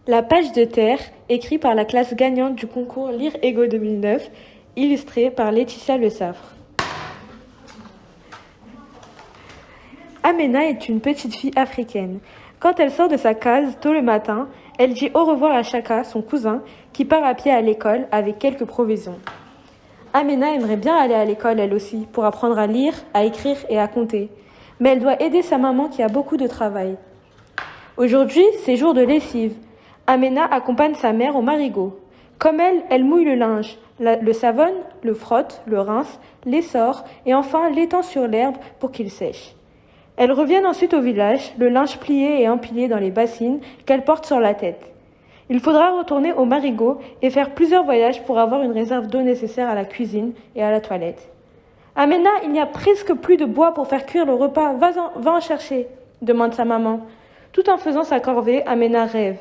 La page de terre, écrite par la classe gagnante du concours Lire Ego 2009, illustrée par Laetitia Le Saffre. Amena est une petite fille africaine. Quand elle sort de sa case tôt le matin, elle dit au revoir à Chaka, son cousin, qui part à pied à l'école avec quelques provisions. Amena aimerait bien aller à l'école elle aussi, pour apprendre à lire, à écrire et à compter. Mais elle doit aider sa maman qui a beaucoup de travail. Aujourd'hui, c'est jour de lessive. Amena accompagne sa mère au marigot. Comme elle mouille le linge, le savonne, le frotte, le rince, l'essore et enfin l'étend sur l'herbe pour qu'il sèche. Elles reviennent ensuite au village, le linge plié et empilé dans les bassines qu'elle porte sur la tête. Il faudra retourner au marigot et faire plusieurs voyages pour avoir une réserve d'eau nécessaire à la cuisine et à la toilette. Amena, il n'y a presque plus de bois pour faire cuire le repas. Va en chercher, demande sa maman. Tout en faisant sa corvée, Amena rêve.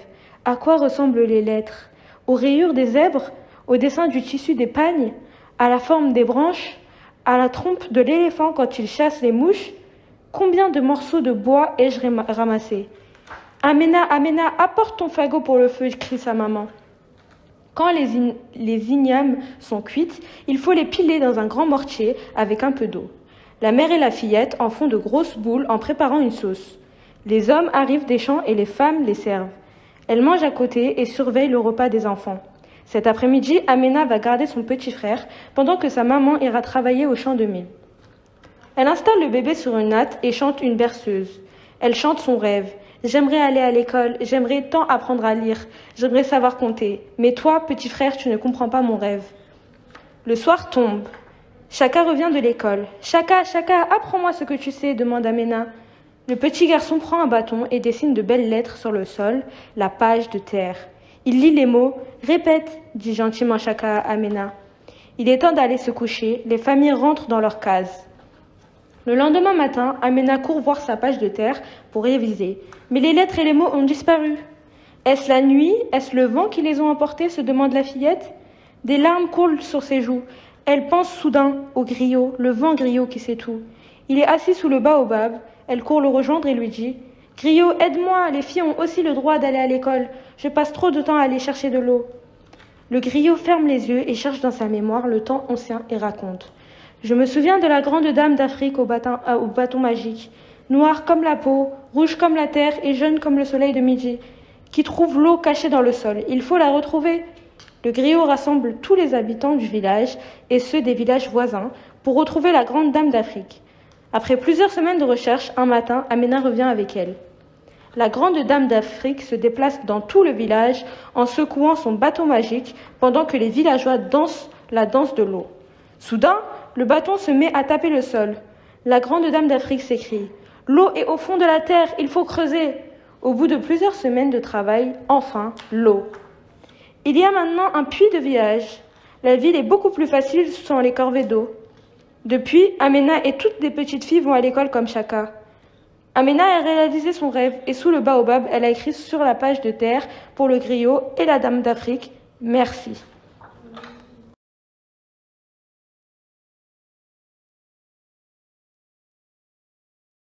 À quoi ressemblent les lettres? Aux rayures des zèbres? Au dessin du tissu des pagnes? À la forme des branches? À la trompe de l'éléphant quand il chasse les mouches? Combien de morceaux de bois ai-je ramassé? Amena, Amena, apporte ton fagot pour le feu, crie sa maman. Quand les ignames sont cuites, il faut les piler dans un grand mortier avec un peu d'eau. La mère et la fillette en font de grosses boules en préparant une sauce. Les hommes arrivent des champs et les femmes les servent. Elles mangent à côté et surveillent le repas des enfants. Cet après-midi, Amena va garder son petit frère pendant que sa maman ira travailler au champ de mil. Elle installe le bébé sur une natte et chante une berceuse. Elle chante son rêve. J'aimerais aller à l'école, j'aimerais tant apprendre à lire, j'aimerais savoir compter. Mais toi, petit frère, tu ne comprends pas mon rêve. Le soir tombe. Chaka revient de l'école. Chaka, apprends-moi ce que tu sais, demande Amena. Le petit garçon prend un bâton et dessine de belles lettres sur le sol, la page de terre. Il lit les mots. Répète, dit gentiment Chaka à Amena. Il est temps d'aller se coucher, les familles rentrent dans leurs cases. Le lendemain matin, Amena court voir sa page de terre pour réviser. Mais les lettres et les mots ont disparu. Est-ce la nuit? Est-ce le vent qui les ont emportés? Se demande la fillette. Des larmes coulent sur ses joues. Elle pense soudain au griot, le vent griot qui sait tout. Il est assis sous le baobab. Elle court le rejoindre et lui dit « Griot, aide-moi, les filles ont aussi le droit d'aller à l'école. Je passe trop de temps à aller chercher de l'eau. » Le griot ferme les yeux et cherche dans sa mémoire le temps ancien et raconte. Je me souviens de la grande dame d'Afrique au bâton magique, noire comme la peau, rouge comme la terre et jeune comme le soleil de midi, qui trouve l'eau cachée dans le sol. Il faut la retrouver. Le griot rassemble tous les habitants du village et ceux des villages voisins pour retrouver la grande dame d'Afrique. Après plusieurs semaines de recherche, un matin, Amena revient avec elle. La grande dame d'Afrique se déplace dans tout le village en secouant son bâton magique pendant que les villageois dansent la danse de l'eau. Soudain, le bâton se met à taper le sol. La grande dame d'Afrique s'écrie « L'eau est au fond de la terre, il faut creuser !» Au bout de plusieurs semaines de travail, enfin, l'eau. Il y a maintenant un puits de village. La ville est beaucoup plus facile sans les corvées d'eau. Depuis, Amena et toutes les petites filles vont à l'école comme Chaka. Amena a réalisé son rêve et sous le baobab, elle a écrit sur la page de terre pour le griot et la dame d'Afrique « Merci ».